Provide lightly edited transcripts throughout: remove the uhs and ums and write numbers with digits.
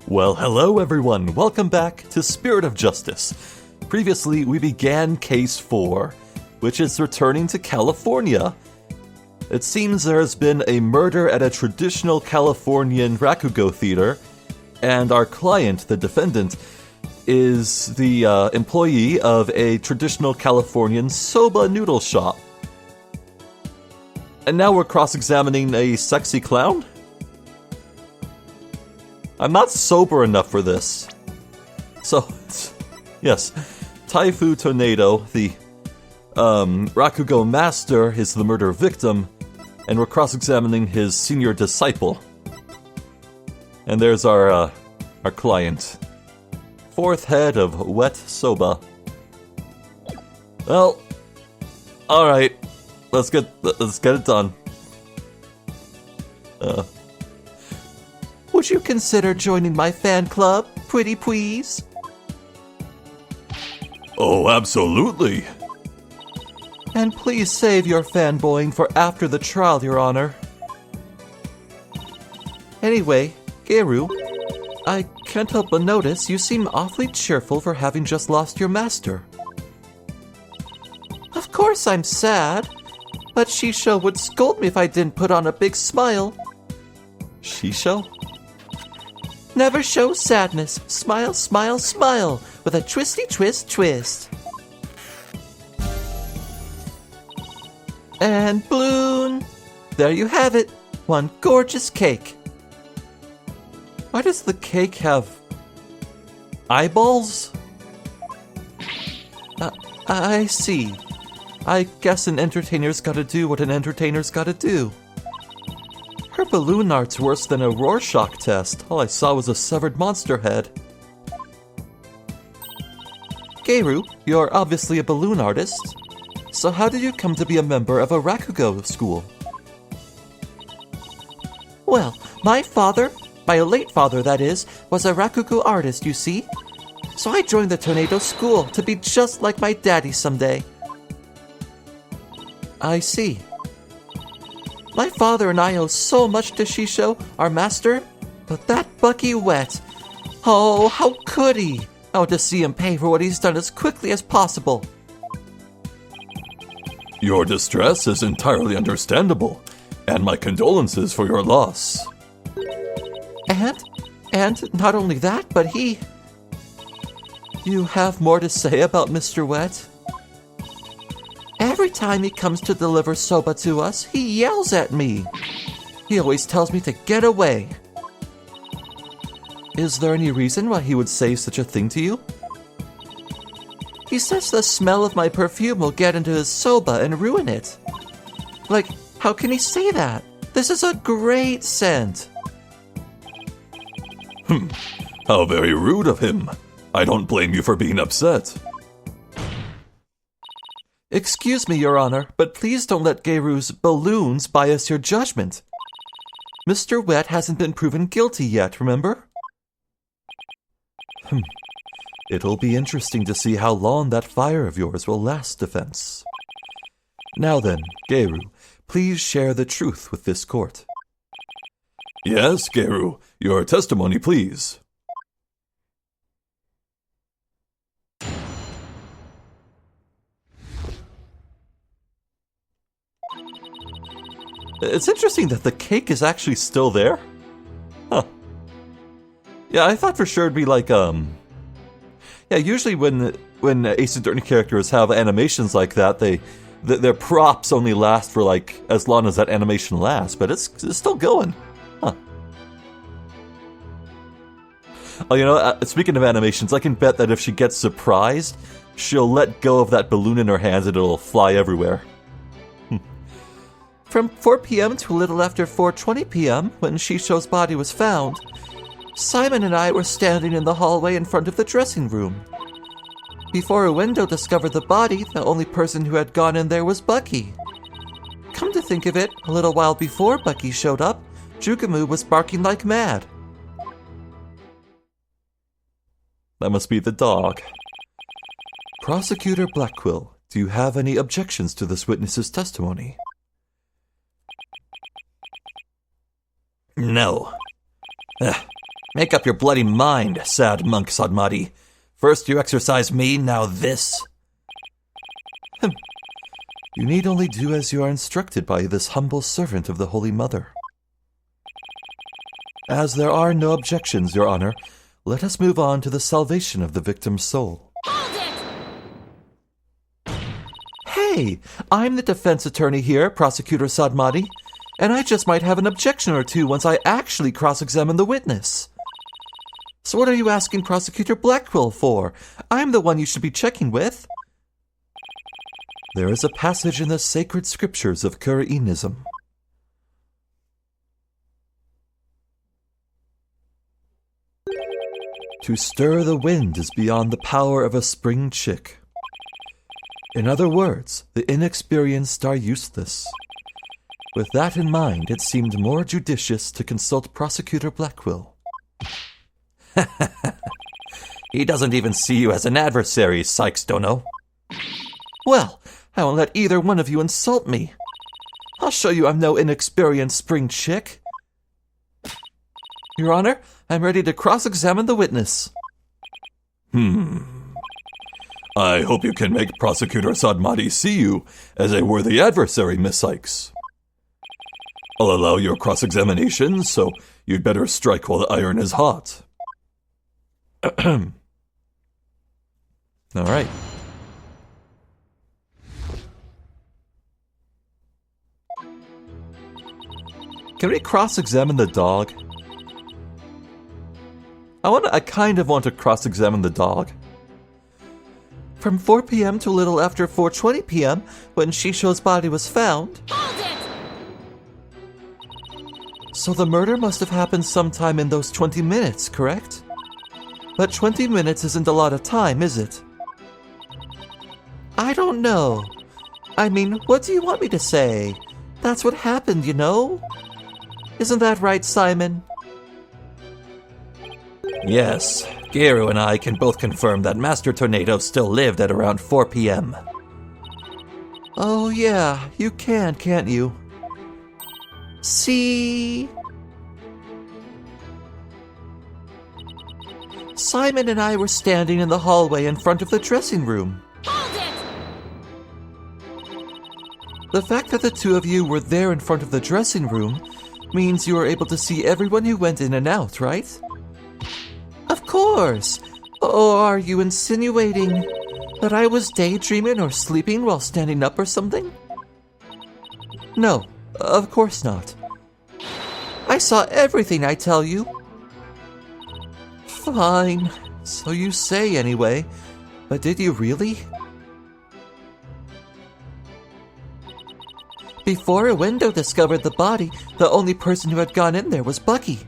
Well, hello everyone. Welcome back to Spirit of Justice. Previously, we began Case 4, which is returning to California. It seems there has been a murder at a traditional Californian rakugo theater, and our client, the defendant, is the employee of a traditional Californian soba noodle shop. And now we're cross-examining a sexy clown? I'm not sober enough for this. So, yes, Taifu Tornado, the rakugo master, is the murder victim, and we're cross-examining his senior disciple. And there's our client. Fourth head of wet soba. Well, alright. Let's get it done. Would you consider joining my fan club, pretty please? Oh, absolutely. And please save your fanboying for after the trial, Your Honor. Anyway, Geru, I can't help but notice you seem awfully cheerful for having just lost your master. Of course I'm sad, but Shisho would scold me if I didn't put on a big smile. Shisho? Never show sadness. Smile, smile, smile, with a twisty twist twist. And balloon. There you have it. One gorgeous cake. Why does the cake have eyeballs? I see. I guess an entertainer's gotta do what an entertainer's gotta do. Her balloon art's worse than a Rorschach test. All I saw was a severed monster head. Geru, you're obviously a balloon artist. So how did you come to be a member of a rakugo school? Well, my late father that is, was a rakugo artist, you see. So I joined the Tornado School to be just like my daddy someday. I see. My father and I owe so much to Shisho, our master, but that Bucky Wet. Oh, how could he? I want to see him pay for what he's done as quickly as possible. Your distress is entirely understandable, and my condolences for your loss. And not only that, but he... You have more to say about Mr. Wet? Every time he comes to deliver soba to us, he yells at me. He always tells me to get away. Is there any reason why he would say such a thing to you? He says the smell of my perfume will get into his soba and ruin it. Like, how can he say that? This is a great scent. How very rude of him. I don't blame you for being upset. Excuse me, Your Honor, but please don't let Geru's balloons bias your judgment. Mr. Wet hasn't been proven guilty yet, remember? It'll be interesting to see how long that fire of yours will last, defense. Now then, Geru, please share the truth with this court. Yes, Geru, your testimony, please. It's interesting that the cake is actually still there. Huh. Yeah, I thought for sure it'd be like, Yeah, usually when Ace Attorney characters have animations like that, their props only last for like as long as that animation lasts, but it's still going. Huh. Oh, speaking of animations, I can bet that if she gets surprised, she'll let go of that balloon in her hands and it'll fly everywhere. From 4 p.m. to a little after 4:20 p.m., when Shisho's body was found, Simon and I were standing in the hallway in front of the dressing room. Before a window discovered the body, the only person who had gone in there was Bucky. Come to think of it, a little while before Bucky showed up, Jugamu was barking like mad. That must be the dog. Prosecutor Blackquill, do you have any objections to this witness's testimony? No. Make up your bloody mind, sad monk Sadmati. First you exorcise me, now this. You need only do as you are instructed by this humble servant of the Holy Mother. As there are no objections, Your Honor, let us move on to the salvation of the victim's soul. Hey, I'm the defense attorney here, Prosecutor Sadmati, and I just might have an objection or two once I actually cross-examine the witness. So what are you asking Prosecutor Blackwell for? I'm the one you should be checking with. There is a passage in the sacred scriptures of Khura'ism. To stir the wind is beyond the power of a spring chick. In other words, the inexperienced are useless. With that in mind, it seemed more judicious to consult Prosecutor Blackwell. He doesn't even see you as an adversary, Cykes Dono. Well, I won't let either one of you insult me. I'll show you I'm no inexperienced spring chick. Your Honor, I'm ready to cross-examine the witness. I hope you can make Prosecutor Sadmati see you as a worthy adversary, Miss Cykes. I'll allow your cross-examination, so you'd better strike while the iron is hot. All right. Can we cross-examine the dog? I kind of want to cross-examine the dog. From 4 p.m. to a little after 4:20 p.m., when Shisho's body was found. So the murder must have happened sometime in those 20 minutes, correct? But 20 minutes isn't a lot of time, is it? I don't know. I mean, what do you want me to say? That's what happened, you know? Isn't that right, Simon? Yes, Geru and I can both confirm that Master Tornado still lived at around 4 p.m. Oh yeah, you can, can't you? See? Simon and I were standing in the hallway in front of the dressing room. The fact that the two of you were there in front of the dressing room means you were able to see everyone who went in and out, right? Of course! Or are you insinuating that I was daydreaming or sleeping while standing up or something? No, of course not. I saw everything, I tell you. Fine, so you say anyway, but did you really? Before a window discovered the body, the only person who had gone in there was Bucky.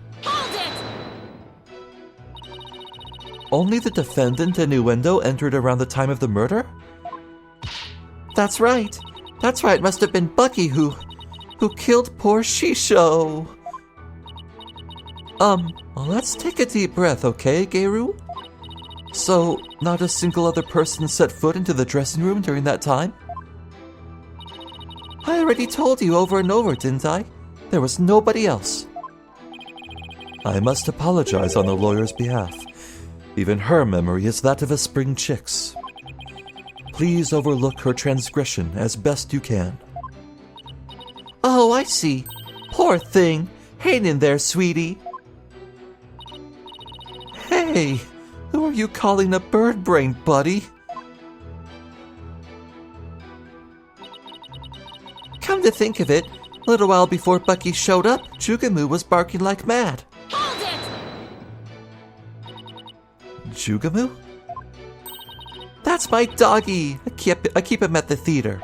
Only the defendant and Innuendo entered around the time of the murder? That's right. That's right, it must have been Bucky who killed poor Shisho. Well, let's take a deep breath, okay, Geru? So, not a single other person set foot into the dressing room during that time? I already told you over and over, didn't I? There was nobody else. I must apologize on the lawyer's behalf. Even her memory is that of a spring chick's. Please overlook her transgression as best you can. Oh, I see. Poor thing. Hang in there, sweetie. Hey, who are you calling a bird brain, buddy? Come to think of it, a little while before Bucky showed up, Jugamu was barking like mad. Jugamu? That's my doggy. I keep him at the theater.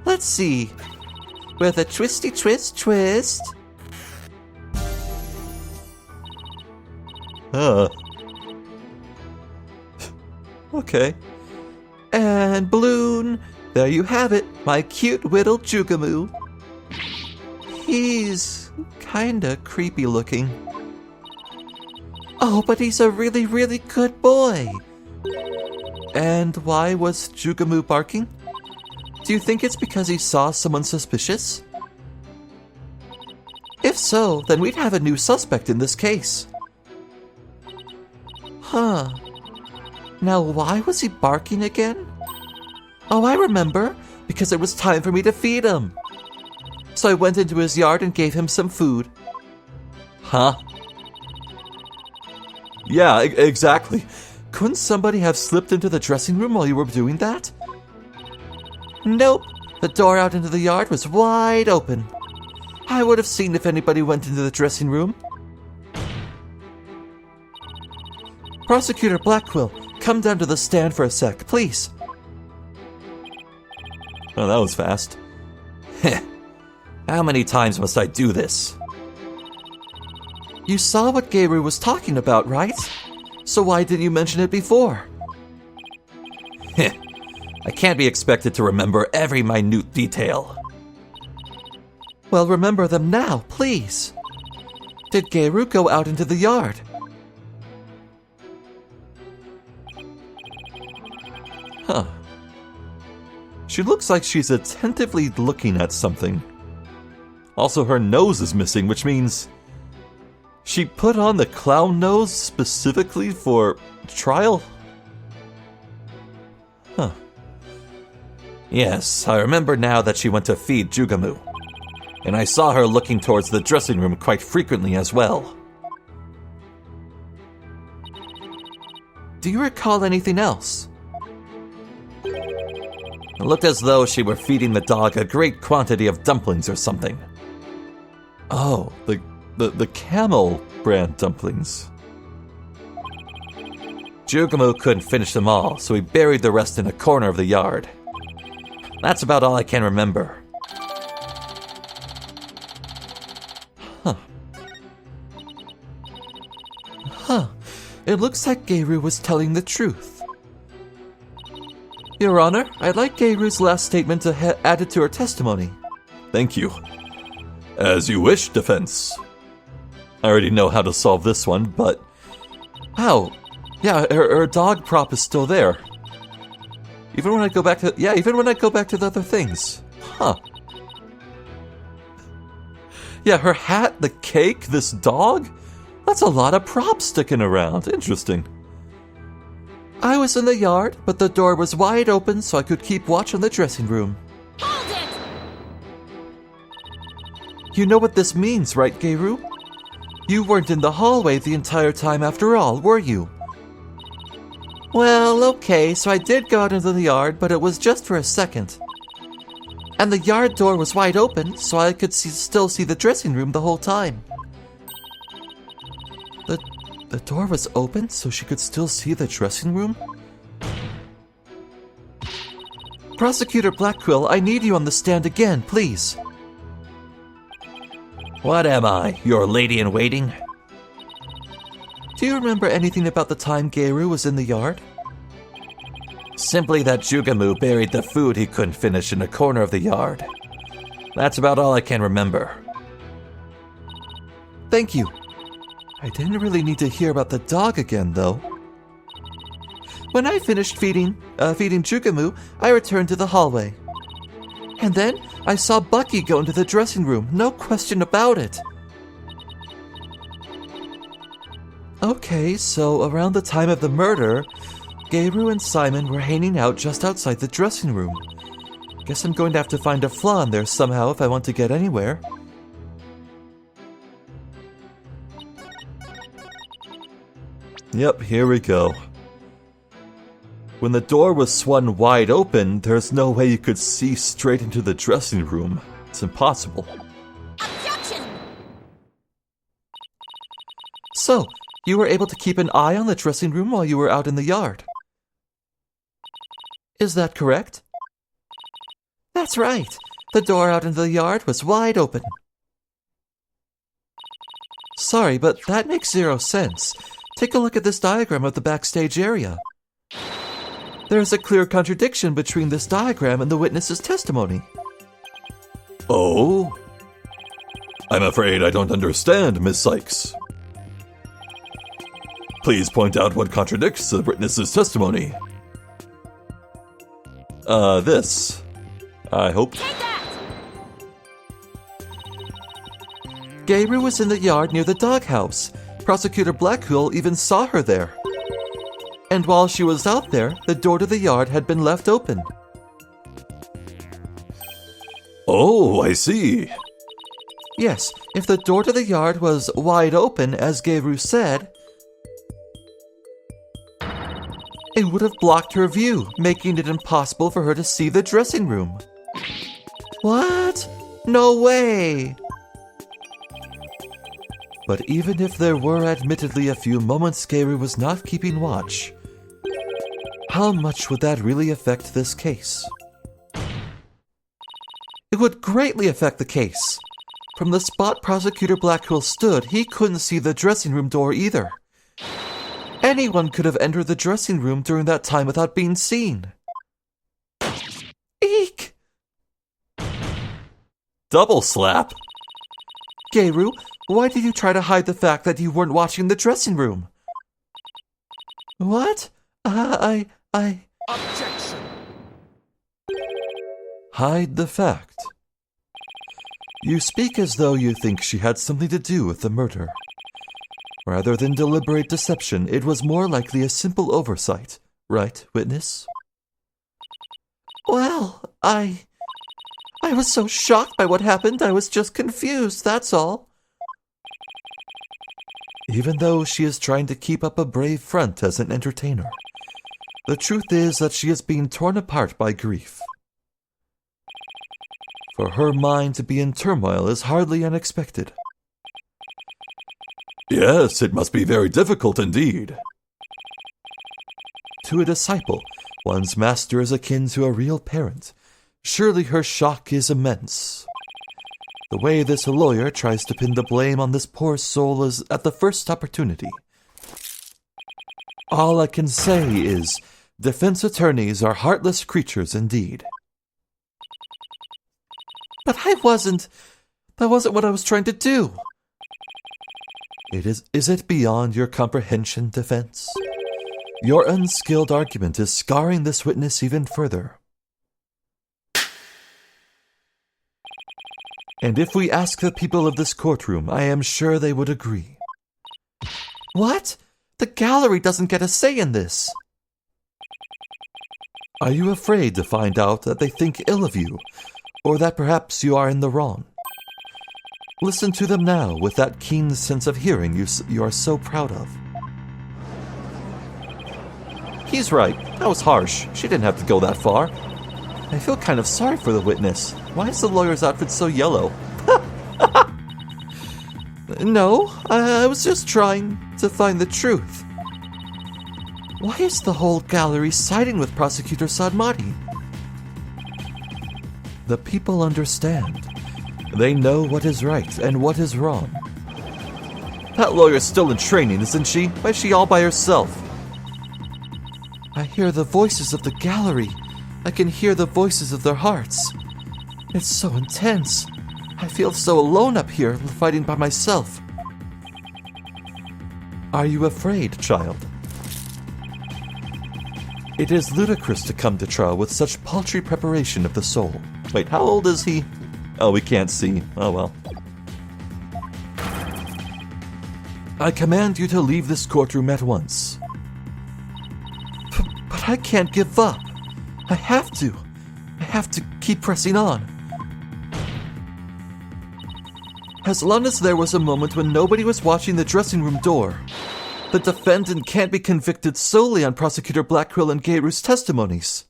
Let's see. With a twisty twist. Okay. And balloon. There you have it, my cute little Jugamu. He's kinda creepy looking. Oh, but he's a really, really good boy. And why was Jugamu barking? Do you think it's because he saw someone suspicious? If so, then we'd have a new suspect in this case. Huh. Now why was he barking again? Oh, I remember. Because it was time for me to feed him. So I went into his yard and gave him some food. Huh? Yeah, exactly. Couldn't somebody have slipped into the dressing room while you were doing that? Nope. The door out into the yard was wide open. I would have seen if anybody went into the dressing room. Prosecutor Blackquill, come down to the stand for a sec, please. Oh, that was fast. Heh. How many times must I do this? You saw what Gayru was talking about, right? So why didn't you mention it before? Heh. I can't be expected to remember every minute detail. Well, remember them now, please. Did Gayru go out into the yard? Huh. She looks like she's attentively looking at something. Also, her nose is missing, which means she put on the clown nose specifically for trial? Huh. Yes, I remember now that she went to feed Jugamu. And I saw her looking towards the dressing room quite frequently as well. Do you recall anything else? It looked as though she were feeding the dog a great quantity of dumplings or something. Oh, the camel brand dumplings. Jugamu couldn't finish them all, so he buried the rest in a corner of the yard. That's about all I can remember. Huh. It looks like Gayru was telling the truth. Your Honor, I'd like Gayru's last statement added to her testimony. Thank you. As you wish, defense. I already know how to solve this one, but... How? Yeah, her dog prop is still there. Even when I go back to the other things. Huh. Yeah, her hat, the cake, this dog? That's a lot of props sticking around. Interesting. I was in the yard, but the door was wide open so I could keep watch on the dressing room. Hold it! You know what this means, right, Gayru? You weren't in the hallway the entire time after all, were you? Well, okay, so I did go out into the yard, but it was just for a second. And the yard door was wide open, so I could still see the dressing room the whole time. The door was open, so she could still see the dressing room? Prosecutor Blackquill, I need you on the stand again, please. What am I, your lady-in-waiting? Do you remember anything about the time Gayru was in the yard? Simply that Jugamu buried the food he couldn't finish in a corner of the yard. That's about all I can remember. Thank you. I didn't really need to hear about the dog again, though. When I finished feeding Jugamu, I returned to the hallway. And then I saw Bucky go into the dressing room, no question about it. Okay, so around the time of the murder, Gayru and Simon were hanging out just outside the dressing room. Guess I'm going to have to find a flaw in there somehow if I want to get anywhere. Yep, here we go. When the door was swung wide open, there's no way you could see straight into the dressing room. It's impossible. Objection! So, you were able to keep an eye on the dressing room while you were out in the yard. Is that correct? That's right. The door out into the yard was wide open. Sorry, but that makes zero sense. Take a look at this diagram of the backstage area. There's a clear contradiction between this diagram and the witness's testimony. Oh? I'm afraid I don't understand, Miss Cykes. Please point out what contradicts the witness's testimony. This. I hope. Take that! Gayru was in the yard near the doghouse. Prosecutor Blackquill even saw her there. And while she was out there, the door to the yard had been left open. Oh, I see. Yes, if the door to the yard was wide open, as Gayru said, it would have blocked her view, making it impossible for her to see the dressing room. What? No way! But even if there were admittedly a few moments Gayru was not keeping watch, how much would that really affect this case? It would greatly affect the case. From the spot Prosecutor Blackwell stood, he couldn't see the dressing room door either. Anyone could have entered the dressing room during that time without being seen. Eek! Double slap? Gayru, why did you try to hide the fact that you weren't watching the dressing room? What? Objection! Hide the fact. You speak as though you think she had something to do with the murder. Rather than deliberate deception, it was more likely a simple oversight, right, witness? Well, I was so shocked by what happened, I was just confused, that's all. Even though she is trying to keep up a brave front as an entertainer, the truth is that she is being torn apart by grief. For her mind to be in turmoil is hardly unexpected. Yes, it must be very difficult indeed. To a disciple, one's master is akin to a real parent. Surely her shock is immense. The way this lawyer tries to pin the blame on this poor soul is at the first opportunity. All I can say is, defense attorneys are heartless creatures indeed. But that wasn't what I was trying to do. Is it beyond your comprehension, defense? Your unskilled argument is scarring this witness even further. And if we ask the people of this courtroom, I am sure they would agree. What? The gallery doesn't get a say in this. Are you afraid to find out that they think ill of you, or that perhaps you are in the wrong? Listen to them now with that keen sense of hearing you are so proud of. He's right. That was harsh. She didn't have to go that far. I feel kind of sorry for the witness. Why is the lawyer's outfit so yellow? No, I was just trying to find the truth. Why is the whole gallery siding with Prosecutor Sadmati? The people understand. They know what is right and what is wrong. That lawyer's still in training, isn't she? Why is she all by herself? I hear the voices of the gallery. I can hear the voices of their hearts. It's so intense. I feel so alone up here, fighting by myself. Are you afraid, child? It is ludicrous to come to trial with such paltry preparation of the soul. Wait, how old is he? Oh, we can't see. Oh well. I command you to leave this courtroom at once. But I can't give up. I have to. I have to keep pressing on. As long as there was a moment when nobody was watching the dressing room door, the defendant can't be convicted solely on Prosecutor Blackwell and Gayru's testimonies.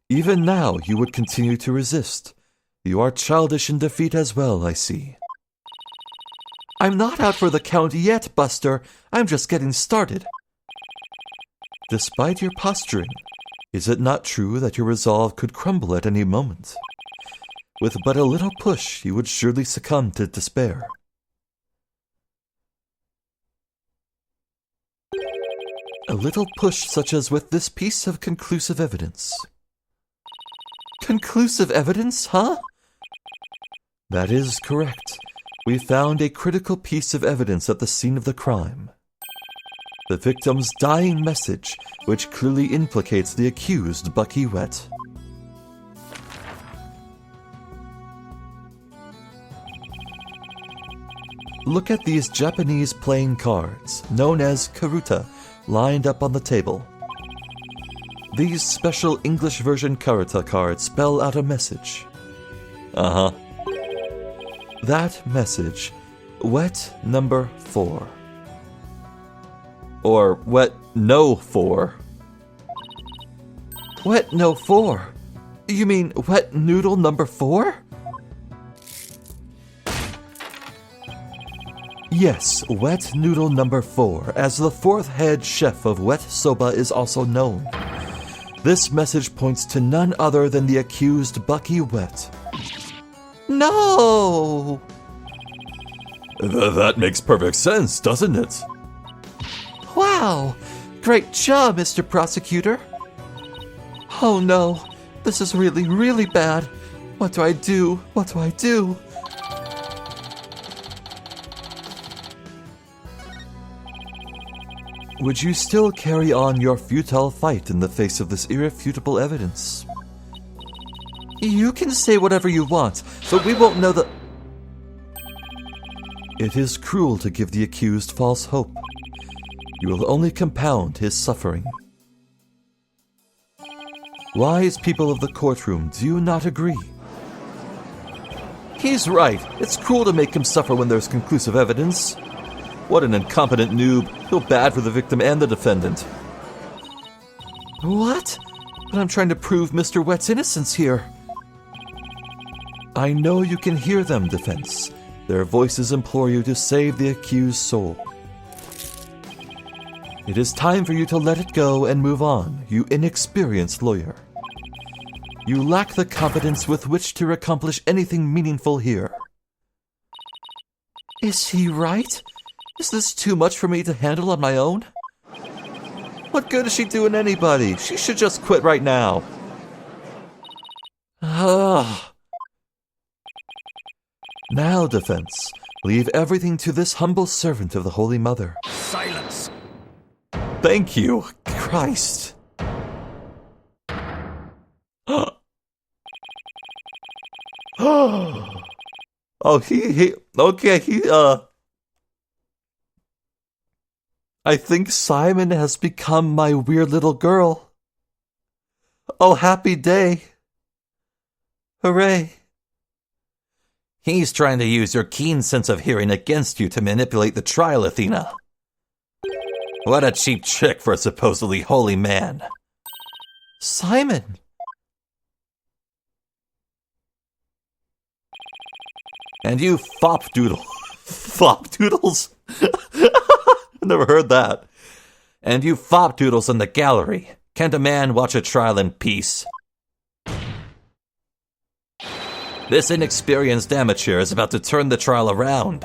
Even now, you would continue to resist. You are childish in defeat as well, I see. I'm not out for the count yet, Buster. I'm just getting started. Despite your posturing, is it not true that your resolve could crumble at any moment? With but a little push, you would surely succumb to despair. A little push such as with this piece of conclusive evidence. Conclusive evidence, huh? That is correct. We found a critical piece of evidence at the scene of the crime. The victim's dying message, which clearly implicates the accused, Bucky Wet. Look at these Japanese playing cards, known as karuta, lined up on the table. These special English version karuta cards spell out a message. Uh-huh. That message, wet number 4. Or wet no 4. Wet no 4? You mean wet noodle number 4? Yes, wet noodle number 4, as the 4th head chef of wet soba is also known. This message points to none other than the accused Bucky Wet. No! That makes perfect sense, doesn't it? Wow! Great job, Mr. Prosecutor! Oh no, this is really, really bad. What do I do? What do I do? Would you still carry on your futile fight in the face of this irrefutable evidence? You can say whatever you want, but we won't know the... It is cruel to give the accused false hope. You will only compound his suffering. Wise people of the courtroom, do you not agree? He's right. It's cruel to make him suffer when there's conclusive evidence. What an incompetent noob. Feel bad for the victim and the defendant. What? But I'm trying to prove Mr. Wet's innocence here. I know you can hear them, defense. Their voices implore you to save the accused's soul. It is time for you to let it go and move on, you inexperienced lawyer. You lack the competence with which to accomplish anything meaningful here. Is he right? Is this too much for me to handle on my own? What good is she doing anybody? She should just quit right now. Now, defense, leave everything to this humble servant of the Holy Mother. Silence! Thank you, Christ. I think Simon has become my weird little girl. Oh, happy day. Hooray. He's trying to use your keen sense of hearing against you to manipulate the trial, Athena. What a cheap trick for a supposedly holy man. Simon. And you Fopdoodles? Never heard that. And you fopdoodles in the gallery. Can't a man watch a trial in peace? This inexperienced amateur is about to turn the trial around.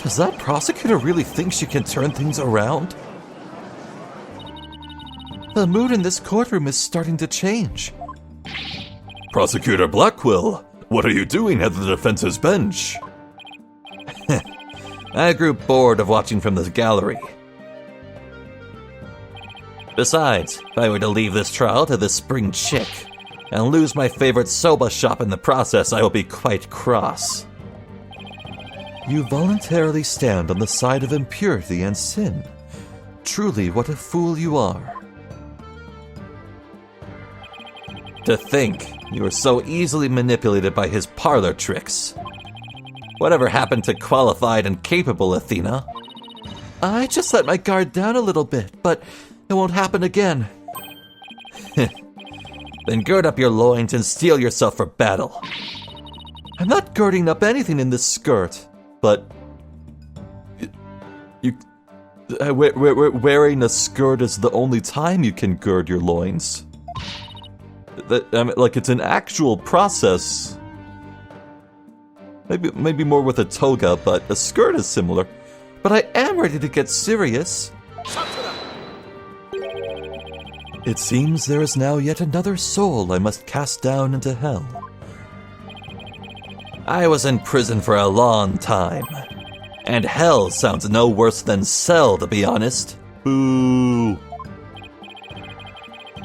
Does that prosecutor really think she can turn things around? The mood in this courtroom is starting to change. Prosecutor Blackwell, what are you doing at the defense's bench? I grew bored of watching from the gallery. Besides, if I were to leave this trial to this spring chick and lose my favorite soba shop in the process, I will be quite cross. You voluntarily stand on the side of impurity and sin. Truly, what a fool you are. To think you were so easily manipulated by his parlor tricks. Whatever happened to qualified and capable Athena? I just let my guard down a little bit, but it won't happen again. Then gird up your loins and steel yourself for battle. I'm not girding up anything in this skirt, but... Wearing a skirt is the only time you can gird your loins. Like it's an actual process. Maybe more with a toga, but a skirt is similar. But I am ready to get serious. It seems there is now yet another soul I must cast down into hell. I was in prison for a long time. And hell sounds no worse than cell, to be honest. Boo!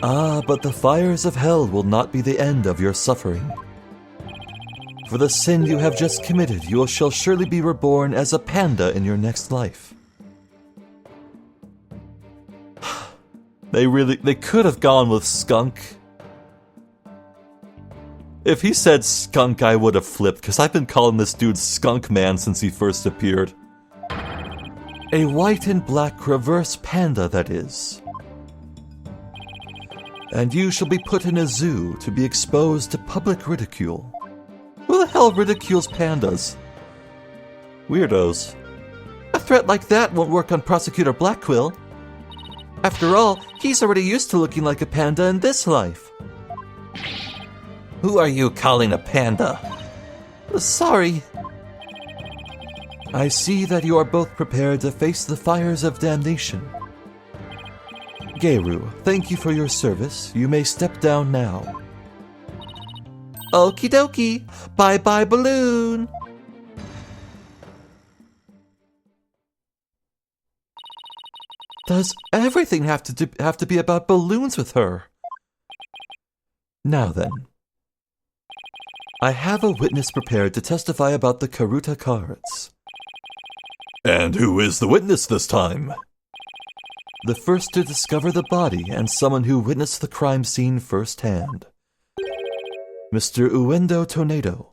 Ah, but the fires of hell will not be the end of your suffering. For the sin you have just committed, you shall surely be reborn as a panda in your next life. They could have gone with skunk. If he said skunk, I would have flipped, because I've been calling this dude Skunk Man since he first appeared. A white and black reverse panda, that is. And you shall be put in a zoo to be exposed to public ridicule. Who the hell ridicules pandas? Weirdos. A threat like that won't work on Prosecutor Blackquill. After all, he's already used to looking like a panda in this life. Who are you calling a panda? Sorry. I see that you are both prepared to face the fires of damnation. Geiru, thank you for your service. You may step down now. Okie dokie. Bye-bye, balloon. Does everything have to be about balloons with her? Now then. I have a witness prepared to testify about the Karuta cards. And who is the witness this time? The first to discover the body and someone who witnessed the crime scene firsthand. Mr. Uendo Tornado.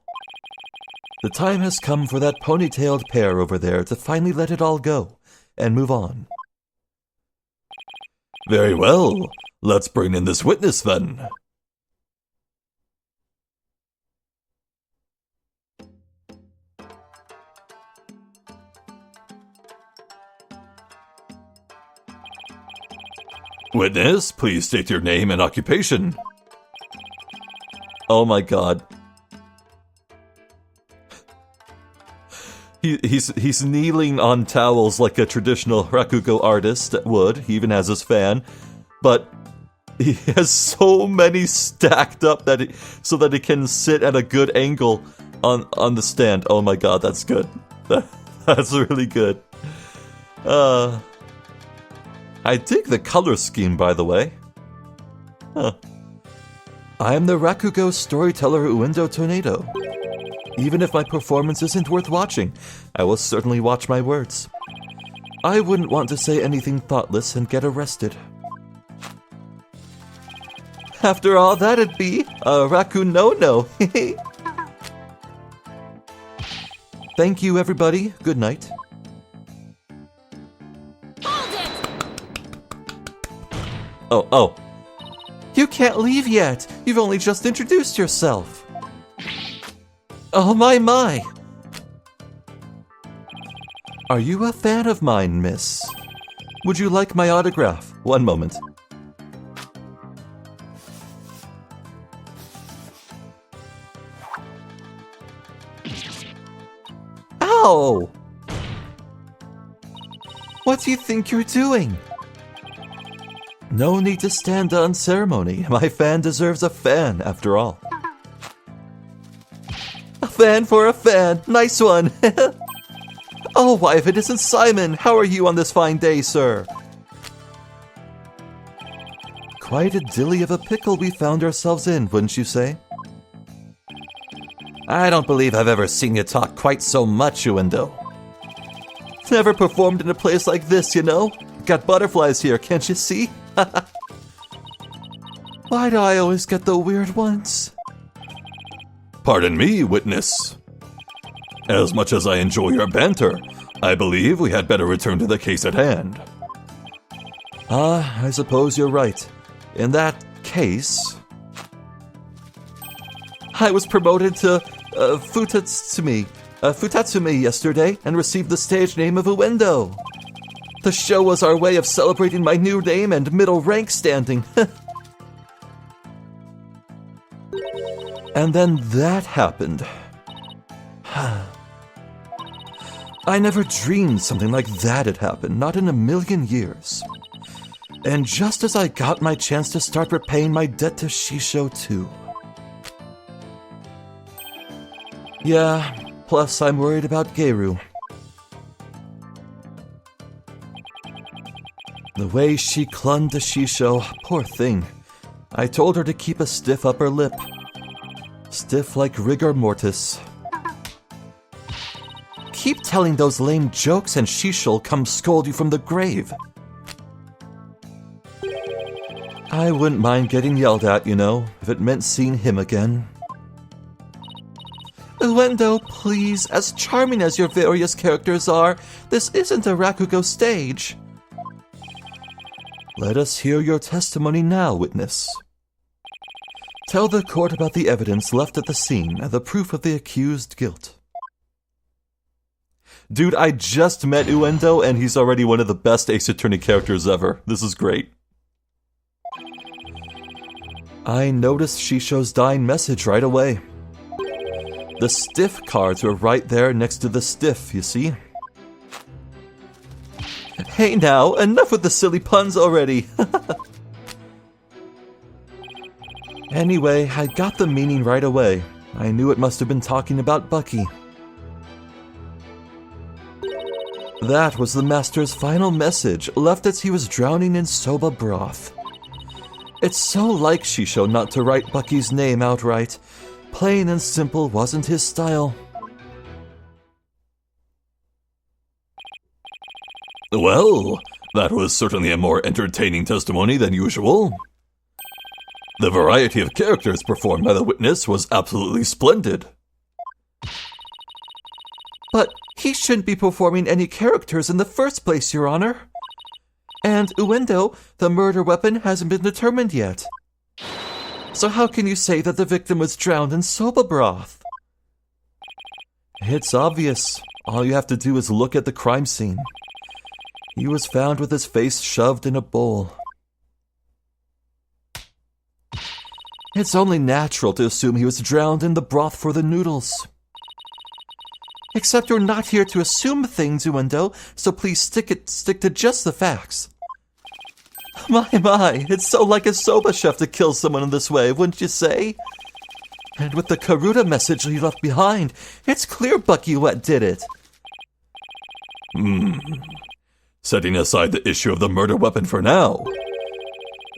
The time has come for that ponytailed pair over there to finally let it all go and move on. Very well. Let's bring in this witness then. Witness, please state your name and occupation. Oh my god. He's kneeling on towels like a traditional Rakugo artist would. He even has his fan. But he has so many stacked up so that he can sit at a good angle on the stand. Oh my god, that's good. That's really good. I dig the color scheme, by the way. Huh. I am the Rakugo storyteller Uendo Tornado. Even if my performance isn't worth watching, I will certainly watch my words. I wouldn't want to say anything thoughtless and get arrested. After all, that'd be a Raku no-no. Thank you, everybody. Good night. Oh. You can't leave yet. You've only just introduced yourself. Oh my. Are you a fan of mine, miss? Would you like my autograph? One moment. Ow! What do you think you're doing? No need to stand on ceremony. My fan deserves a fan, after all. A fan for a fan. Nice one. Oh, why, if it isn't Simon, how are you on this fine day, sir? Quite a dilly of a pickle we found ourselves in, wouldn't you say? I don't believe I've ever seen you talk quite so much, Uendo. Never performed in a place like this, you know? Got butterflies here, can't you see? Why do I always get the weird ones? Pardon me, witness. As much as I enjoy your banter, I believe we had better return to the case at hand. I suppose you're right. In that case... I was promoted to Futatsumi yesterday and received the stage name of Uendo. The show was our way of celebrating my new name and middle rank standing. And then that happened. I never dreamed something like that had happened, not in a million years. And just as I got my chance to start repaying my debt to Shisho too. Yeah, plus I'm worried about Geiru. The way she clung to Shisho, poor thing. I told her to keep a stiff upper lip. Stiff like rigor mortis. Keep telling those lame jokes and she'll come scold you from the grave. I wouldn't mind getting yelled at, if it meant seeing him again. Uendo, please, as charming as your various characters are, this isn't a Rakugo stage. Let us hear your testimony now, witness. Tell the court about the evidence left at the scene and the proof of the accused's guilt. Dude, I just met Uendo and he's already one of the best Ace Attorney characters ever. This is great. I noticed Shisho's dying message right away. The stiff cards were right there next to the stiff, you see? Hey now, enough with the silly puns already. Anyway, I got the meaning right away. I knew it must have been talking about Bucky. That was the Master's final message, left as he was drowning in soba broth. It's so like Shisho not to write Bucky's name outright. Plain and simple wasn't his style. Well, that was certainly a more entertaining testimony than usual. The variety of characters performed by the witness was absolutely splendid. But he shouldn't be performing any characters in the first place, Your Honor. And Uendo, the murder weapon hasn't been determined yet. So how can you say that the victim was drowned in soba broth? It's obvious. All you have to do is look at the crime scene. He was found with his face shoved in a bowl. It's only natural to assume he was drowned in the broth for the noodles. Except you're not here to assume things, Uendo, so please stick to just the facts. My, it's so like a soba chef to kill someone in this way, wouldn't you say? And with the Karuta message he left behind, it's clear Bucky Wet did it. Setting aside the issue of the murder weapon for now,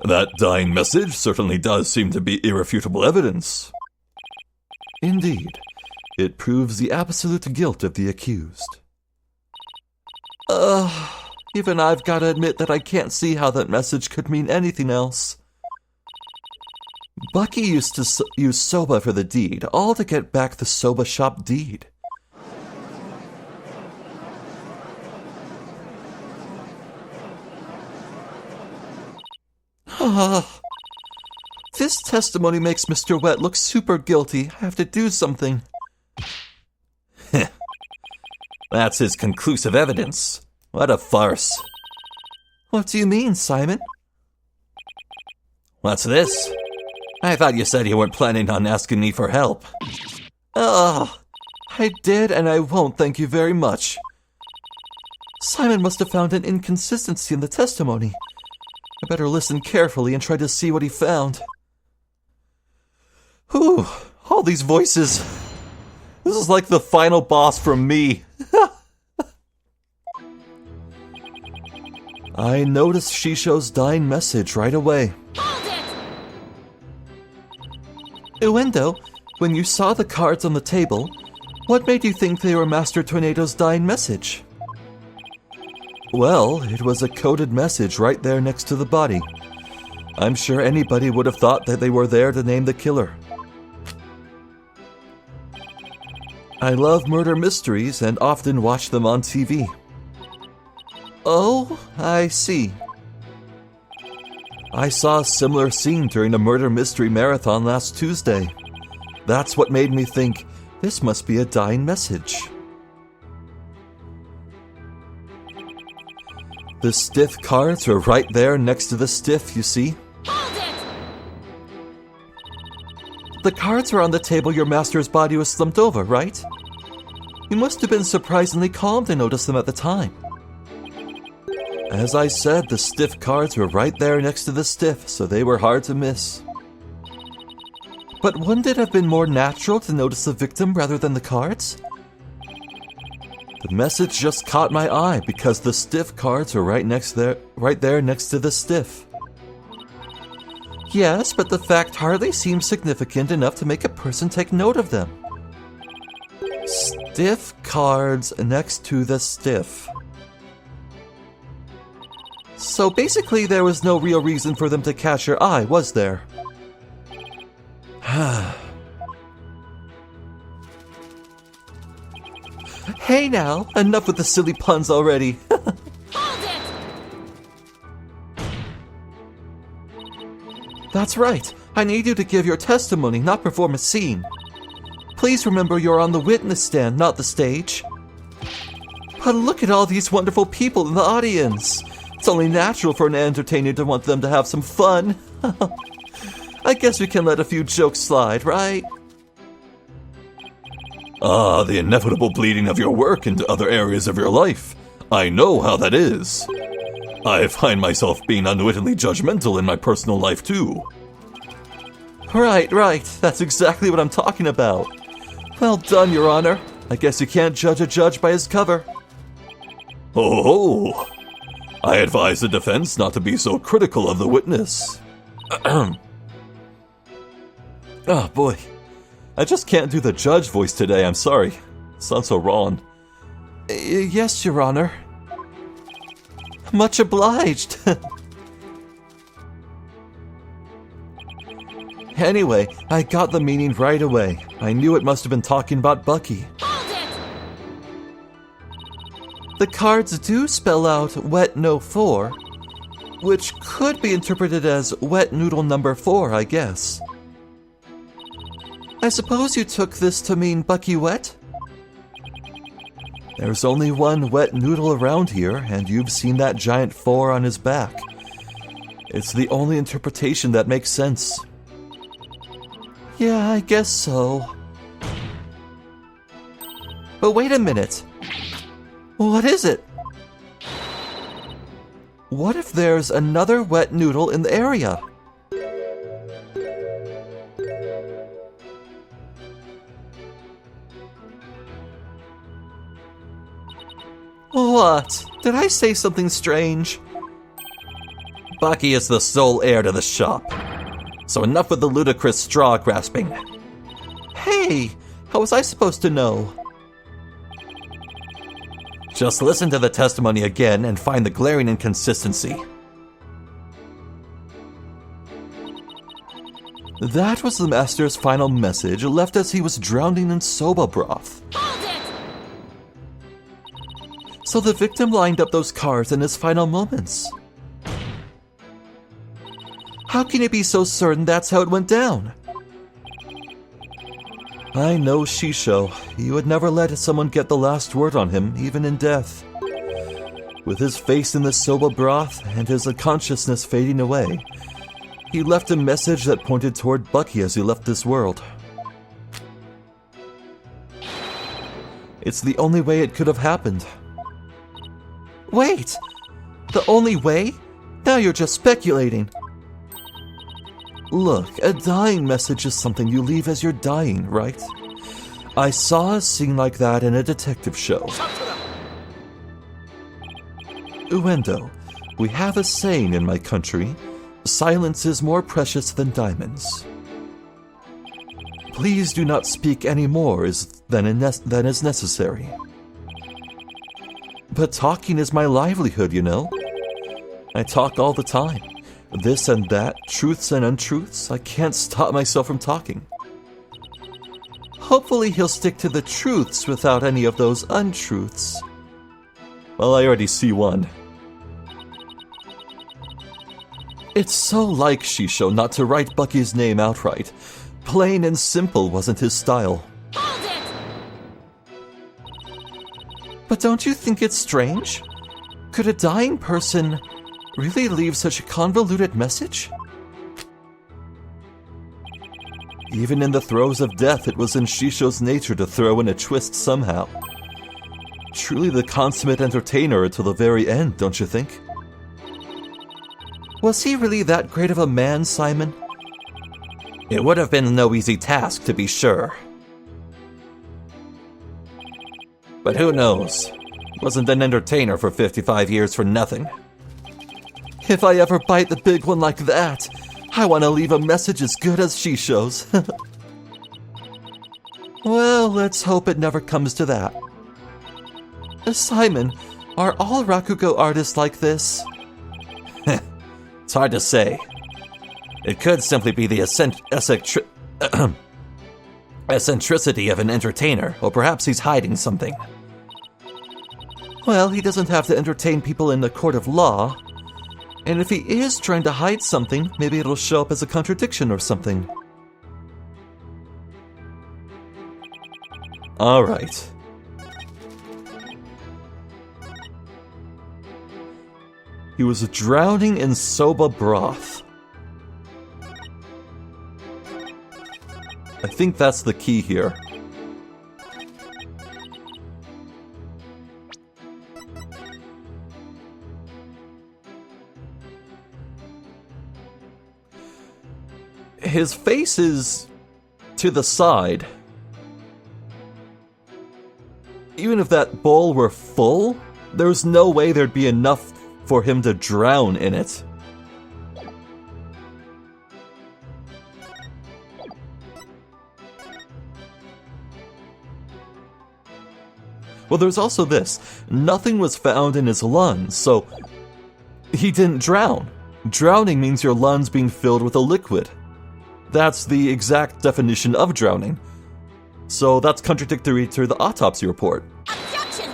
that dying message certainly does seem to be irrefutable evidence. Indeed. It proves the absolute guilt of the accused. Even I've got to admit that I can't see how that message could mean anything else. Bucky used to use soba for the deed, all to get back the soba shop deed. This testimony makes Mr. Wet look super guilty. I have to do something. That's his conclusive evidence. What a farce. What do you mean, Simon? What's this? I thought you said you weren't planning on asking me for help. I did and I won't, thank you very much. Simon must have found an inconsistency in the testimony. I better listen carefully and try to see what he found. Whew, all these voices. This is like the final boss from me. I noticed Shisho's dying message right away. Hold it! Uendo, when you saw the cards on the table, what made you think they were Master Tornado's dying message? Well, it was a coded message right there next to the body. I'm sure anybody would have thought that they were there to name the killer. I love murder mysteries and often watch them on TV. Oh, I see. I saw a similar scene during a murder mystery marathon last Tuesday. That's what made me think this must be a dying message. The stiff cards are right there next to the stiff, you see? Hold it! The cards were on the table your master's body was slumped over, right? You must have been surprisingly calm to notice them at the time. As I said, the stiff cards were right there next to the stiff, so they were hard to miss. But wouldn't it have been more natural to notice the victim rather than the cards? The message just caught my eye because the stiff cards are right there next to the stiff. Yes, but the fact hardly seems significant enough to make a person take note of them. Diff cards next to the stiff. So basically there was no real reason for them to catch your eye, was there? Hey now, enough with the silly puns already. Hold it! That's right. I need you to give your testimony, not perform a scene. Please remember you're on the witness stand, not the stage. But look at all these wonderful people in the audience. It's only natural for an entertainer to want them to have some fun. I guess we can let a few jokes slide, right? Ah, the inevitable bleeding of your work into other areas of your life. I know how that is. I find myself being unwittingly judgmental in my personal life too. Right. That's exactly what I'm talking about. Well done, Your Honor. I guess you can't judge a judge by his cover. Oh, I advise the defense not to be so critical of the witness. Oh boy. I just can't do the judge voice today, I'm sorry. It sounds so wrong. Yes, Your Honor. Much obliged. Anyway, I got the meaning right away. I knew it must have been talking about Bucky. Hold it! The cards do spell out wet no 4, which could be interpreted as wet noodle number 4, I guess. I suppose you took this to mean Bucky Wet? There's only one wet noodle around here, and you've seen that giant 4 on his back. It's the only interpretation that makes sense. Yeah, I guess so. But wait a minute. What is it? What if there's another wet noodle in the area? What? Did I say something strange? Bucky is the sole heir to the shop. So enough with the ludicrous straw grasping. Hey, how was I supposed to know? Just listen to the testimony again and find the glaring inconsistency. That was the master's final message, left as he was drowning in soba broth. Hold it! So the victim lined up those cards in his final moments. How can you be so certain that's how it went down? I know Shisho. He would never let someone get the last word on him, even in death. With his face in the soba broth and his unconsciousness fading away, he left a message that pointed toward Bucky as he left this world. It's the only way it could have happened. Wait! The only way? Now you're just speculating. Look, a dying message is something you leave as you're dying, right? I saw a scene like that in a detective show. Uendo, we have a saying in my country, silence is more precious than diamonds. Please do not speak any more than is necessary. But talking is my livelihood, you know? I talk all the time. This and that, truths and untruths, I can't stop myself from talking. Hopefully he'll stick to the truths without any of those untruths. Well, I already see one. It's so like Shisho not to write Bucky's name outright. Plain and simple wasn't his style. Hold it! But don't you think it's strange? Could a dying person really leave such a convoluted message? Even in the throes of death, it was in Shisho's nature to throw in a twist somehow. Truly the consummate entertainer until the very end, don't you think? Was he really that great of a man, Simon? It would have been no easy task, to be sure. But who knows? Wasn't an entertainer for 55 years for nothing. If I ever bite the big one like that, I want to leave a message as good as Shisho's. Well, let's hope it never comes to that. Simon, are all Rakugo artists like this? It's hard to say. It could simply be the eccentricity of an entertainer, or perhaps he's hiding something. Well, he doesn't have to entertain people in the court of law. And if he is trying to hide something, maybe it'll show up as a contradiction or something. All right. He was drowning in soba broth. I think that's the key here. His face is to the side. Even if that bowl were full, there's no way there'd be enough for him to drown in it. Well, there's also this. Nothing was found in his lungs, so he didn't drown. Drowning means your lungs being filled with a liquid. That's the exact definition of drowning. So that's contradictory to the autopsy report. Objection!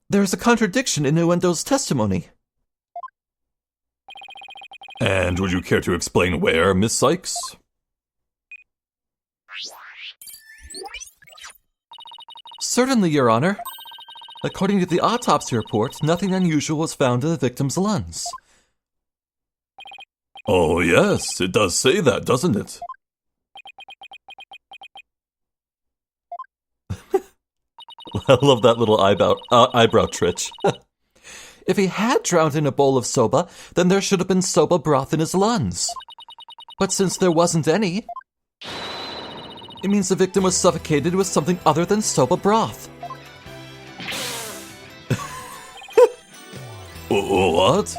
There's a contradiction in Uendo's testimony. And would you care to explain where, Miss Cykes? Certainly, Your Honor. According to the autopsy report, nothing unusual was found in the victim's lungs. Oh yes, it does say that, doesn't it? I love that little eyebrow twitch. If he had drowned in a bowl of soba, then there should have been soba broth in his lungs. But since there wasn't any, it means the victim was suffocated with something other than soba broth. What?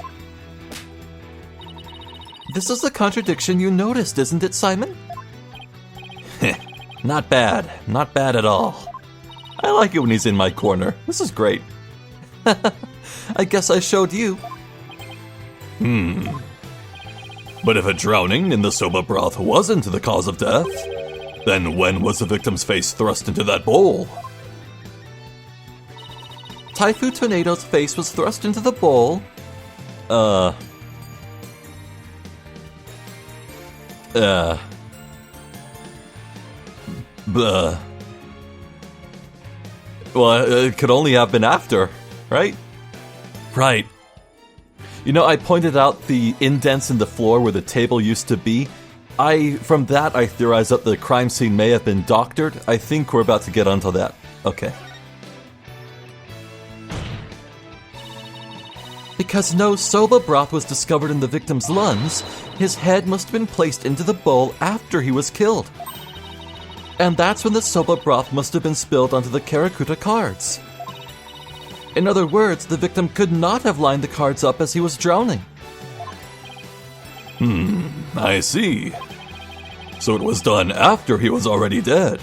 This is the contradiction you noticed, isn't it, Simon? Not bad. Not bad at all. I like it when he's in my corner. This is great. I guess I showed you. But if a drowning in the soba broth wasn't the cause of death, then when was the victim's face thrust into that bowl? Taifu Tornado's face was thrust into the bowl. Well, it could only have been after, right? Right. You know, I pointed out the indents in the floor where the table used to be. From that, I theorized that the crime scene may have been doctored. I think we're about to get onto that. Okay. Because no soba broth was discovered in the victim's lungs, his head must have been placed into the bowl after he was killed. And that's when the soba broth must have been spilled onto the Karakuta cards. In other words, the victim could not have lined the cards up as he was drowning. I see. So it was done after he was already dead.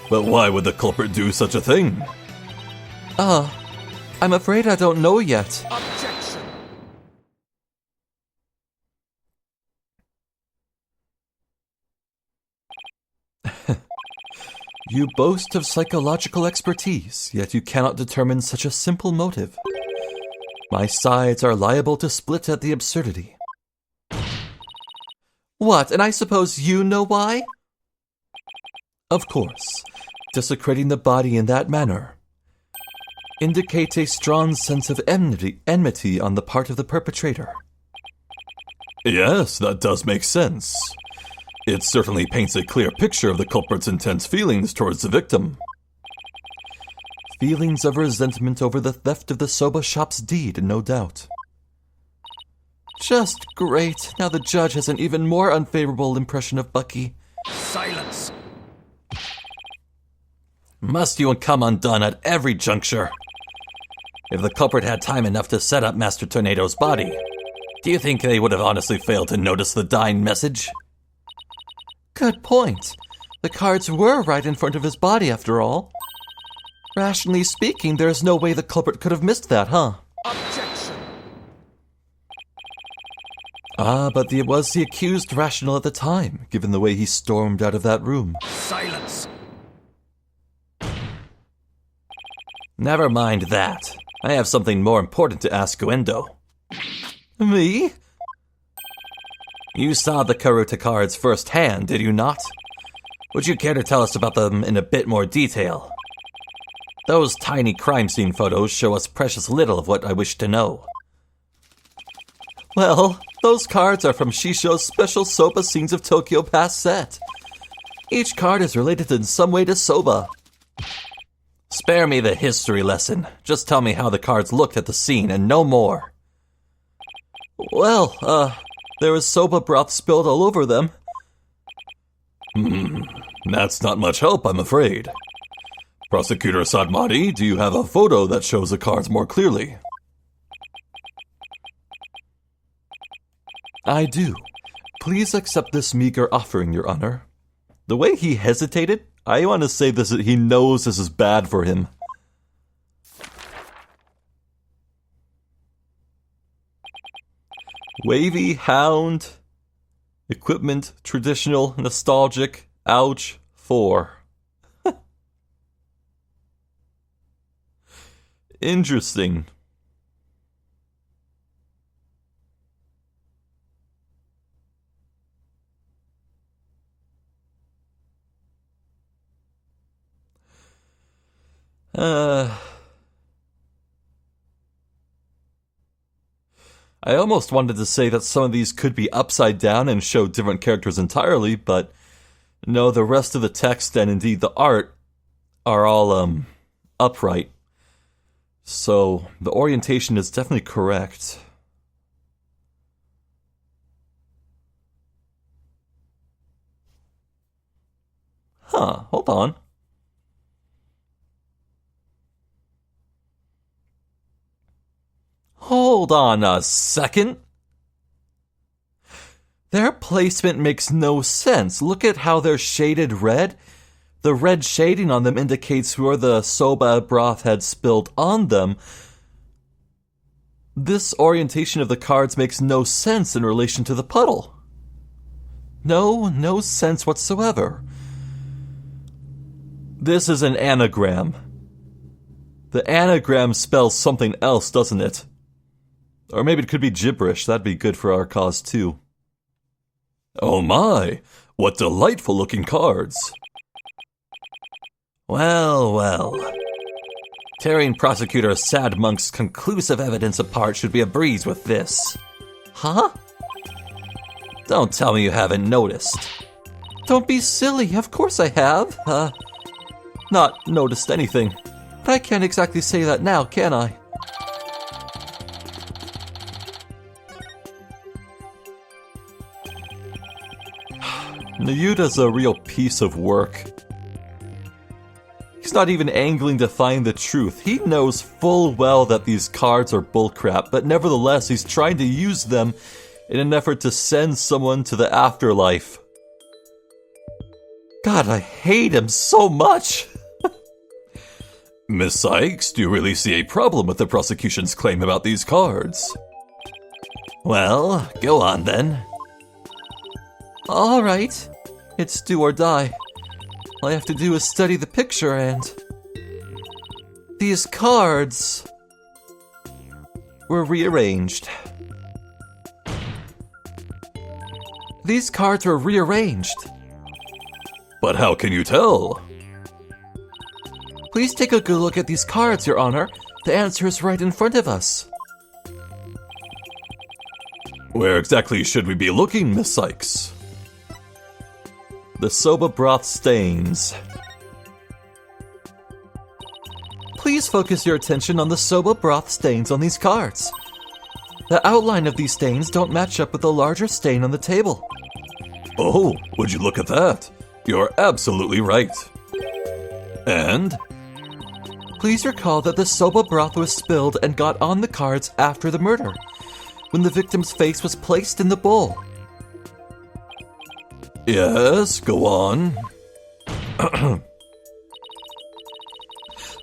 But why would the culprit do such a thing? I'm afraid I don't know yet. Objection! You boast of psychological expertise, yet you cannot determine such a simple motive. My sides are liable to split at the absurdity. What, and I suppose you know why? Of course. Desecrating the body in that manner indicates a strong sense of enmity on the part of the perpetrator. Yes, that does make sense. It certainly paints a clear picture of the culprit's intense feelings towards the victim. Feelings of resentment over the theft of the soba shop's deed, no doubt. Just great. Now the judge has an even more unfavorable impression of Bucky. Silence! Must you come undone at every juncture? If the culprit had time enough to set up Master Tornado's body, do you think they would have honestly failed to notice the dying message? Good point. The cards were right in front of his body after all. Rationally speaking, there's no way the culprit could have missed that, huh? Objection! But was the accused rational at the time, given the way he stormed out of that room? Silence! Never mind that. I have something more important to ask Guendo. Me? You saw the Karuta cards firsthand, did you not? Would you care to tell us about them in a bit more detail? Those tiny crime scene photos show us precious little of what I wish to know. Well, those cards are from Shisho's special Soba Scenes of Tokyo Past set. Each card is related in some way to Soba. Spare me the history lesson. Just tell me how the cards looked at the scene and no more. Well, there was soba broth spilled all over them. That's not much help, I'm afraid. Prosecutor Sadmati, do you have a photo that shows the cards more clearly? I do. Please accept this meager offering, Your Honor. The way he hesitated, I want to say he knows this is bad for him. Wavy Hound. Equipment, traditional, nostalgic, ouch, 4. Interesting. I almost wanted to say that some of these could be upside down and show different characters entirely, but no, the rest of the text and indeed the art are all upright. So the orientation is definitely correct. Hold on. Hold on a second. Their placement makes no sense. Look at how they're shaded red. The red shading on them indicates where the soba broth had spilled on them. This orientation of the cards makes no sense in relation to the puddle. No sense whatsoever. This is an anagram. The anagram spells something else, doesn't it? Or maybe it could be gibberish. That'd be good for our cause, too. Oh my, what delightful looking cards. Well. Tearing Prosecutor Sadmonk's conclusive evidence apart should be a breeze with this. Huh? Don't tell me you haven't noticed. Don't be silly. Of course I have. Not noticed anything. But I can't exactly say that now, can I? Nayuta's a real piece of work. He's not even angling to find the truth. He knows full well that these cards are bullcrap, but nevertheless he's trying to use them in an effort to send someone to the afterlife. God, I hate him so much! Miss Cykes, do you really see a problem with the prosecution's claim about these cards? Well, go on then. Alright. It's do or die. All I have to do is study the picture and... These cards... were rearranged. These cards were rearranged. But how can you tell? Please take a good look at these cards, Your Honor. The answer is right in front of us. Where exactly should we be looking, Miss Cykes? The soba broth stains. Please focus your attention on the soba broth stains on these cards. The outline of these stains don't match up with the larger stain on the table. Oh, would you look at that? You're absolutely right. And? Please recall that the soba broth was spilled and got on the cards after the murder, when the victim's face was placed in the bowl. Yes, go on.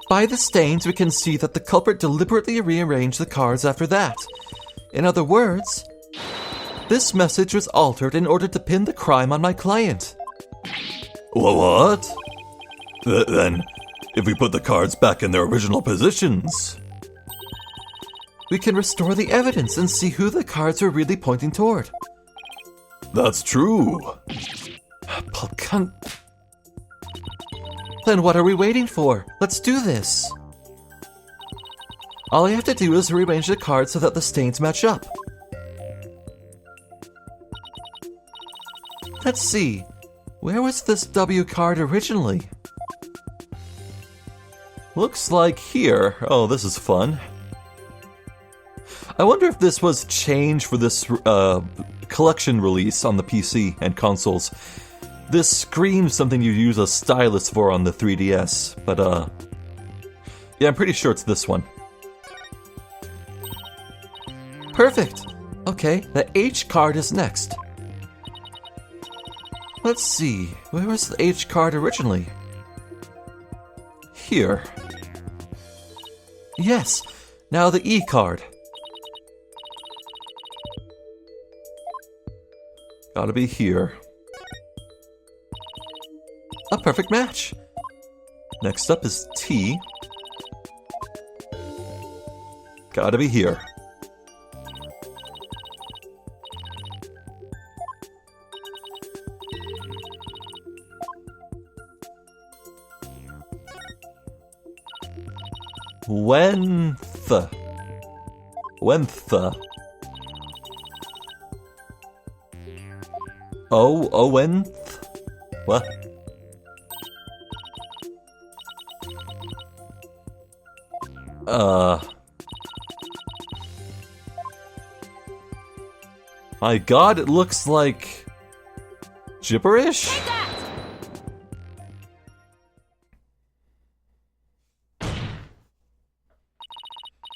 By the stains, we can see that the culprit deliberately rearranged the cards after that. In other words, this message was altered in order to pin the crime on my client. What? Then, if we put the cards back in their original positions... We can restore the evidence and see who the cards were really pointing toward. That's true. Then what are we waiting for? Let's do this. All I have to do is rearrange the cards so that the stains match up. Let's see. Where was this W card originally? Looks like here. Oh, this is fun. I wonder if this was changed for this collection release on the PC and consoles. This screams something you use a stylus for on the 3DS, but yeah, I'm pretty sure it's this one. Perfect! Okay, the H card is next. Let's see, where was the H card originally? Here. Yes, now the E card. Gotta be here. A perfect match. Next up is T. Gotta be here. Wenth. Owenth? What? My god, it looks like... gibberish? Take that!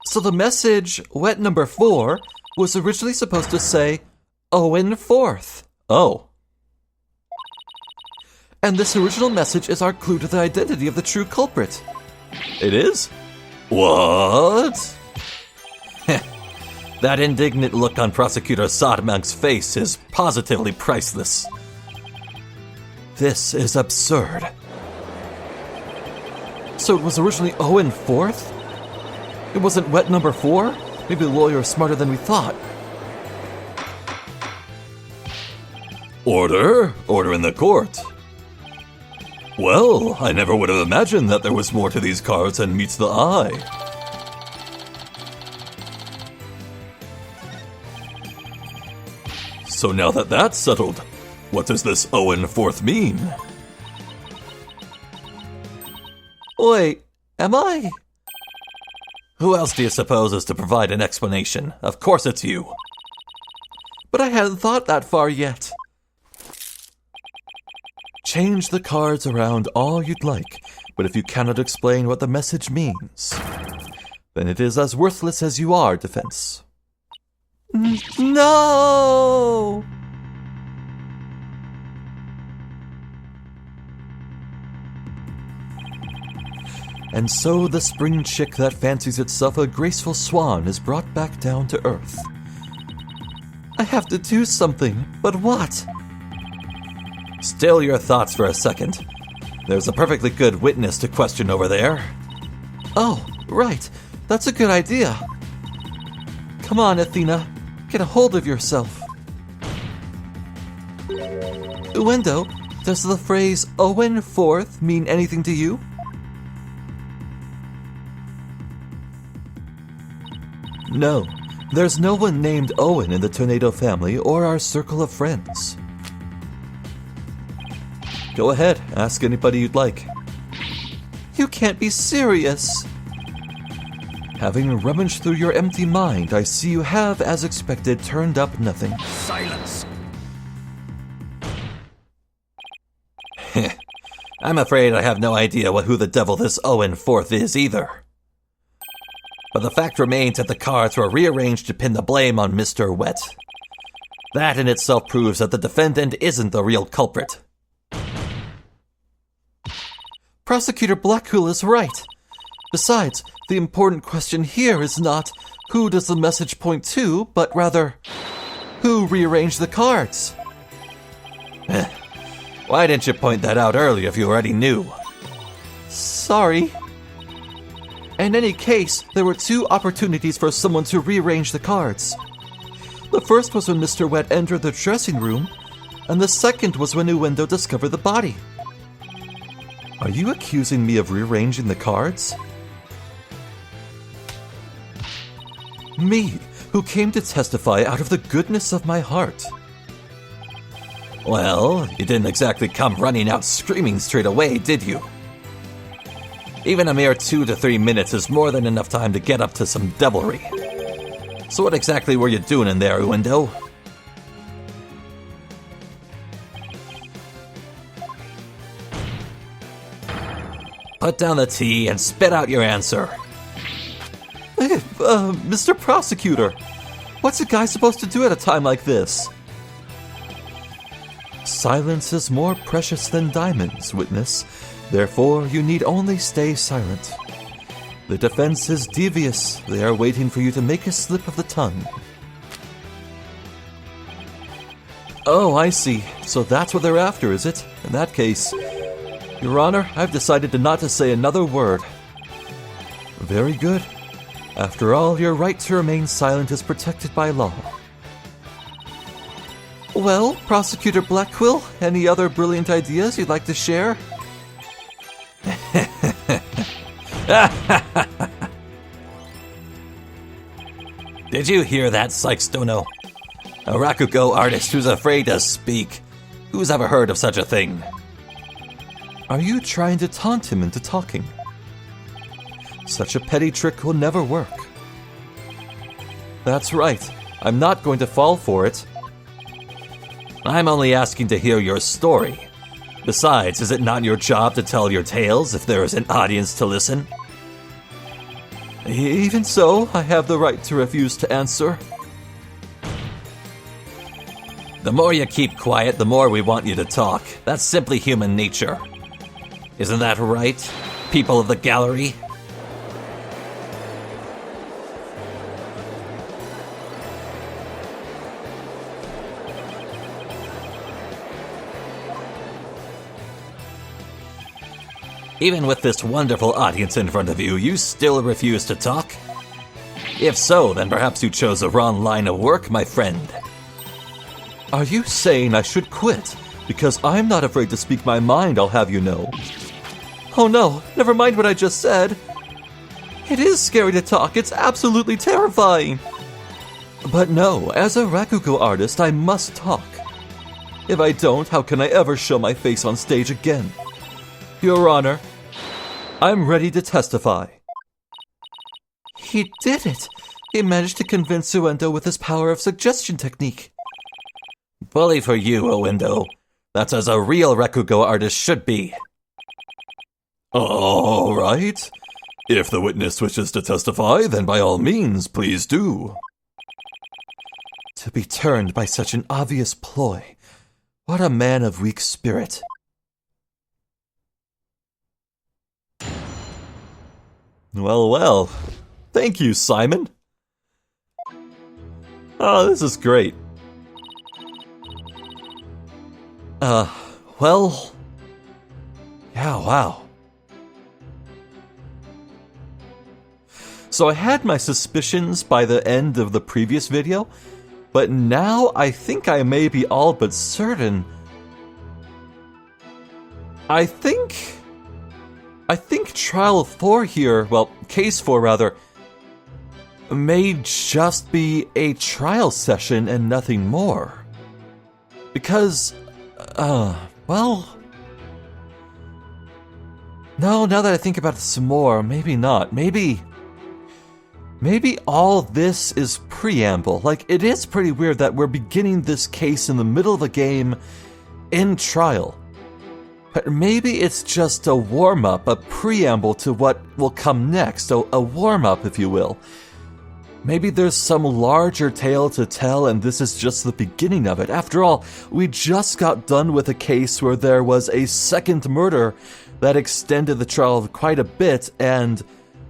So the message, wet number 4, was originally supposed to say, Owen 4th. Oh. And this original message is our clue to the identity of the true culprit. It is? What? That indignant look on Prosecutor Sodmank's face is positively priceless. This is absurd. So it was originally Owen 4th? It wasn't wet number 4? Maybe the lawyer is smarter than we thought. Order? Order in the court. Well, I never would have imagined that there was more to these cards than meets the eye. So now that that's settled, what does this Owen 4th mean? Wait, am I? Who else do you suppose is to provide an explanation? Of course it's you. But I hadn't thought that far yet. Change the cards around all you'd like, but if you cannot explain what the message means, then it is as worthless as you are, defense. No! And so the spring chick that fancies itself a graceful swan is brought back down to earth. I have to do something, but what? Still your thoughts for a second. There's a perfectly good witness to question over there. Oh, right. That's a good idea. Come on, Athena. Get a hold of yourself. Uendo, does the phrase Owen 4th mean anything to you? No, there's no one named Owen in the Tornado family or our circle of friends. Go ahead, ask anybody you'd like. You can't be serious! Having rummaged through your empty mind, I see you have, as expected, turned up nothing. Silence. I'm afraid I have no idea who the devil this Owen 4th is either. But the fact remains that the cards were rearranged to pin the blame on Mr. Wet. That in itself proves that the defendant isn't the real culprit. Prosecutor Blackpool is right. Besides, the important question here is not who does the message point to, but rather, who rearranged the cards? Why didn't you point that out earlier if you already knew? Sorry. In any case, there were two opportunities for someone to rearrange the cards. The first was when Mr. Wet entered the dressing room, and the second was when Uendo discovered the body. Are you accusing me of rearranging the cards? Me, who came to testify out of the goodness of my heart. Well, you didn't exactly come running out screaming straight away, did you? Even a mere 2 to 3 minutes is more than enough time to get up to some devilry. So what exactly were you doing in there, Uendo? Put down the tea and spit out your answer. Mr. Prosecutor, what's a guy supposed to do at a time like this? Silence is more precious than diamonds, witness. Therefore, you need only stay silent. The defense is devious. They are waiting for you to make a slip of the tongue. Oh, I see. So that's what they're after, is it? In that case, Your Honor, I've decided not to say another word. Very good. After all, your right to remain silent is protected by law. Well, Prosecutor Blackquill, any other brilliant ideas you'd like to share? Did you hear that, Cykes Dono? A Rakugo artist who's afraid to speak. Who's ever heard of such a thing? Are you trying to taunt him into talking? Such a petty trick will never work. That's right. I'm not going to fall for it. I'm only asking to hear your story. Besides, is it not your job to tell your tales if there is an audience to listen? Even so, I have the right to refuse to answer. The more you keep quiet, the more we want you to talk. That's simply human nature. Isn't that right, people of the gallery? Even with this wonderful audience in front of you, you still refuse to talk? If so, then perhaps you chose the wrong line of work, my friend. Are you saying I should quit? Because I'm not afraid to speak my mind, I'll have you know. Oh no, never mind what I just said. It is scary to talk, it's absolutely terrifying. But no, as a Rakugo artist, I must talk. If I don't, how can I ever show my face on stage again? Your Honor, I'm ready to testify. He did it! He managed to convince Uendo with his power of suggestion technique. Bully for you, Uendo. That's as a real Rakugo artist should be. All right. If the witness wishes to testify, then by all means, please do. To be turned by such an obvious ploy. What a man of weak spirit. Well, well. Thank you, Simon. Oh, this is great. Well... Yeah, wow. So I had my suspicions by the end of the previous video, but now I think I may be all but certain. I think Trial 4 here, well, Case 4 rather, may just be a trial session and nothing more. Because, well... No, now that I think about it some more, maybe not. Maybe all this is preamble. Like, it is pretty weird that we're beginning this case in the middle of a game in trial. But maybe it's just a warm-up, a preamble to what will come next, a warm-up, if you will. Maybe there's some larger tale to tell and this is just the beginning of it. After all, we just got done with a case where there was a second murder that extended the trial quite a bit, and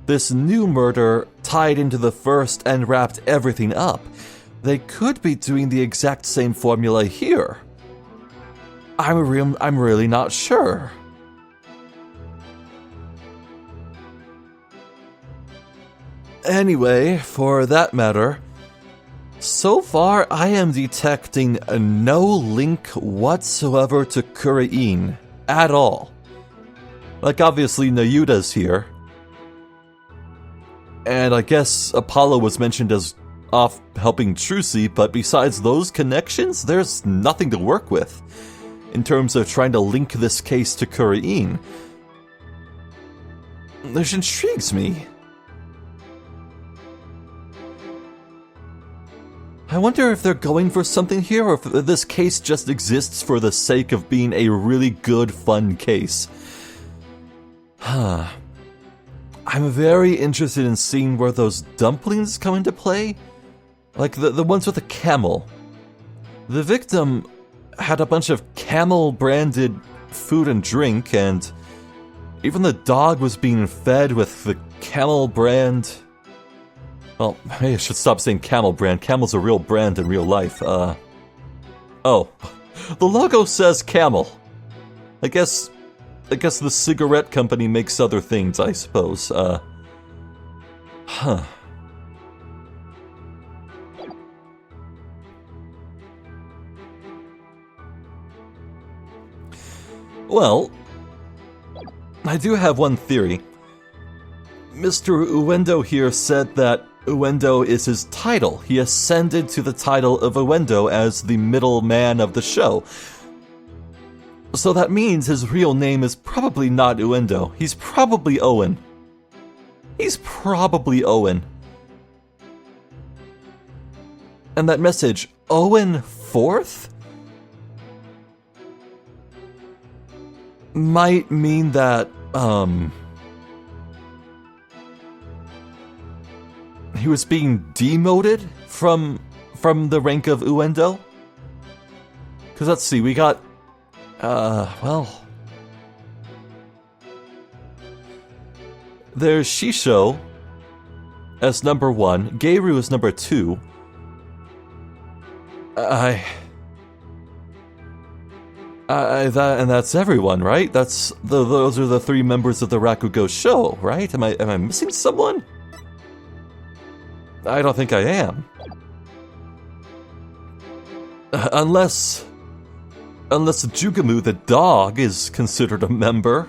this new murder tied into the first and wrapped everything up. They could be doing the exact same formula here. I'm really not sure. Anyway, for that matter, so far I am detecting no link whatsoever to Khura'in at all. Like, obviously Nayuta's here, and I guess Apollo was mentioned as off helping Trucy, but besides those connections, there's nothing to work with in terms of trying to link this case to Khura'in. Which intrigues me. I wonder if they're going for something here, or if this case just exists for the sake of being a really good, fun case. I'm very interested in seeing where those dumplings come into play. Like the ones with the camel. The victim had a bunch of camel-branded food and drink, and even the dog was being fed with the camel brand. Well, maybe I should stop saying camel brand. Camel's a real brand in real life. Oh. The logo says camel. I guess the cigarette company makes other things, I suppose. Well, I do have one theory. Mr. Uendo here said that Uendo is his title. He ascended to the title of Uendo as the middle man of the show. So that means his real name is probably not Uendo. He's probably Owen. And that message, Owen Fourth? Might mean that, he was being demoted from the rank of Uendo? Because let's see, we got, well, there's Shisho as number 1, Geiru is number 2. And that's everyone, right? Those are the 3 members of the Rakugo show, right? Am I missing someone? I don't think I am. Unless Jugamu the dog is considered a member.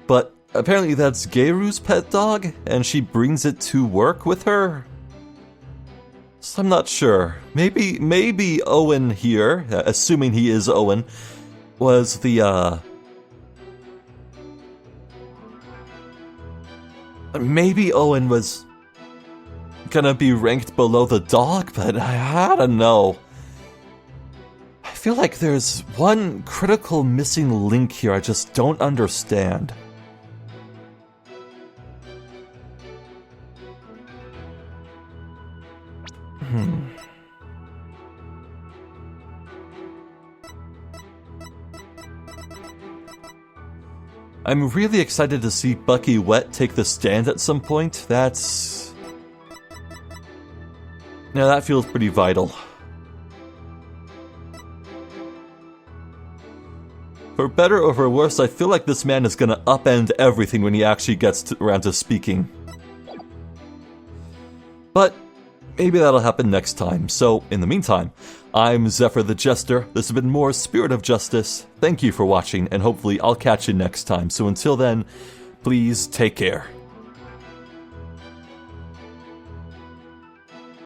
But apparently that's Geiru's pet dog, and she brings it to work with her. So I'm not sure. Maybe Owen here, assuming he is Owen, was the, maybe Owen was gonna be ranked below the dog, but I don't know. I feel like there's one critical missing link here I just don't understand. I'm really excited to see Bucky Wet take the stand at some point. That feels pretty vital. For better or for worse, I feel like this man is gonna upend everything when he actually gets around to speaking. But maybe that'll happen next time. So, in the meantime, I'm Zephyr the Jester. This has been more Spirit of Justice. Thank you for watching, and hopefully I'll catch you next time. So until then, please take care.